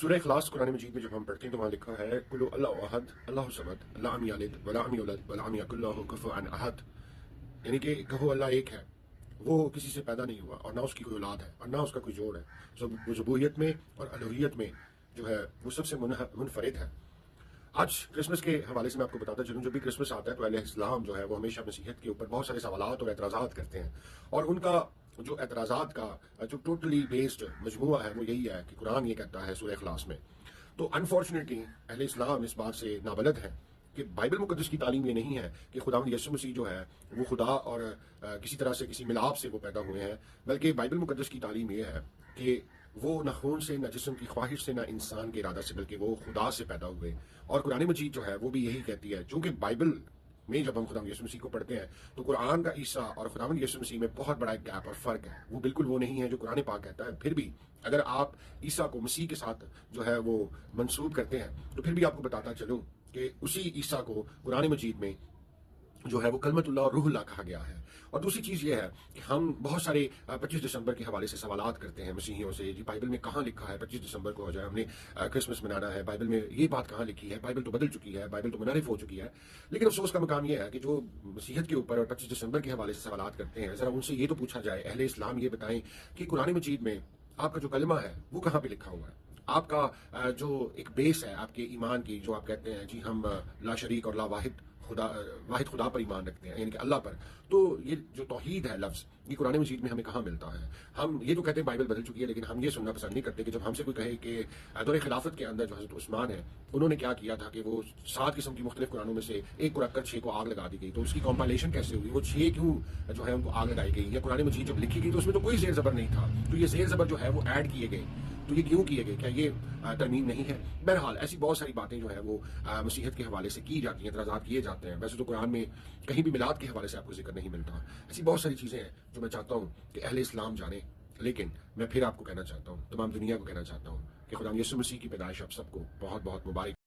سورہ اخلاص قرآن مجید میں جب ہم پڑھتے ہیں تو وہاں لکھا ہے کلو اللہ احد اللہ صمد لم یلد ولم یولد ولم یکن لہ کفوا احد، یعنی کہ کہو اللہ ایک ہے، وہ کسی سے پیدا نہیں ہوا اور نہ اس کی کوئی اولاد ہے اور نہ اس کا کوئی جوڑ ہے، وہ ربوبیت میں اور الوہیت میں جو ہے وہ سب سے منفرد ہے۔ آج کرسمس کے حوالے سے میں آپ کو بتاتا چلوں، جب بھی کرسمس آتا ہے تو اہل اسلام جو ہے وہ ہمیشہ مسیحیت کے اوپر بہت سارے سوالات اور اعتراضات کرتے ہیں، اور ان کا جو اعتراضات کا جو ٹوٹلی بیسڈ مجموعہ ہے وہ یہی ہے کہ قرآن یہ کہتا ہے سورہ اخلاص میں۔ تو انفارچونیٹلی اہل اسلام اس بات سے نابلد ہیں کہ بائبل مقدس کی تعلیم یہ نہیں ہے کہ خداوند یسوع مسیح جو ہے وہ خدا اور کسی طرح سے کسی ملاپ سے وہ پیدا ہوئے ہیں، بلکہ بائبل مقدس کی تعلیم یہ ہے کہ وہ نہ خون سے، نہ جسم کی خواہش سے، نہ انسان کے ارادہ سے، بلکہ وہ خدا سے پیدا ہوئے۔ اور قرآن مجید جو ہے وہ بھی یہی کہتی ہے، چونکہ بائبل میں جب ہم خداوند یسوع مسیح کو پڑھتے ہیں تو قرآن کا عیسیٰ اور خداوند یسوع مسیح میں بہت بڑا ایک گیپ اور فرق ہے، وہ بالکل وہ نہیں ہے جو قرآن پاک کہتا ہے۔ پھر بھی اگر آپ عیسیٰ کو مسیح کے ساتھ جو ہے وہ منسوب کرتے ہیں تو پھر بھی آپ کو بتاتا چلوں کہ اسی عیسیٰ کو قرآن مجید میں جو ہے وہ کلمت اللہ اور روح اللہ کہا گیا ہے۔ اور دوسری چیز یہ ہے کہ ہم بہت سارے 25 دسمبر کے حوالے سے سوالات کرتے ہیں مسیحیوں سے، جی بائبل میں کہاں لکھا ہے 25 دسمبر کو جو ہے ہم نے کرسمس منانا ہے، بائبل میں یہ بات کہاں لکھی ہے، بائبل تو بدل چکی ہے، بائبل تو منحرف ہو چکی ہے۔ لیکن افسوس کا مقام یہ ہے کہ جو مسیحیت کے اوپر اور 25 دسمبر کے حوالے سے سوالات کرتے ہیں، ذرا ان سے یہ تو پوچھا جائے، اہل اسلام یہ بتائیں کہ قرآن مجید میں آپ کا جو کلمہ ہے وہ کہاں پہ لکھا ہوا ہے؟ آپ کا جو ایک بیس ہے آپ کے ایمان کی، جو آپ کہتے ہیں جی ہم لا شریک اور لا واحد خدا پر ایمان رکھتے ہیں، یعنی کہ اللہ پر، تو یہ جو توحید ہے لفظ، یہ قرآن مجید میں ہمیں کہاں ملتا ہے؟ ہم یہ تو کہتے ہیں بائبل بدل چکی ہے، لیکن ہم یہ سننا پسند نہیں کرتے کہ جب ہم سے کوئی کہے کہ دور خلافت کے اندر جو حضرت عثمان ہے انہوں نے کیا کیا تھا کہ وہ 7 قسم کی مختلف قرآنوں میں سے ایک کو رکھ کر 6 کو آگ لگا دی گئی، تو اس کی کمپائلیشن کیسے ہوئی؟ وہ 6 کیوں جو ہے ان کو آگ لگائی گئی؟ یا قرآن مجید جب لکھی گئی تو اس میں تو کوئی زیر زبر نہیں تھا، تو یہ زیر زبر جو ہے وہ ایڈ کیے گئے، تو یہ کیوں کیے گئے؟ کیا یہ ترمیم نہیں ہے؟ بہرحال ایسی بہت ساری باتیں جو ہے وہ مسیحیت کے حوالے سے کی جاتی ہیں، اعتراضات کیے جاتے ہیں۔ ویسے تو قرآن میں کہیں بھی میلاد کے حوالے سے آپ کو ذکر نہیں ملتا۔ ایسی بہت ساری چیزیں ہیں جو میں چاہتا ہوں کہ اہل اسلام جانیں، لیکن میں پھر آپ کو کہنا چاہتا ہوں، تمام دنیا کو کہنا چاہتا ہوں کہ خدا یسوع مسیح کی پیدائش آپ سب کو بہت بہت مبارک۔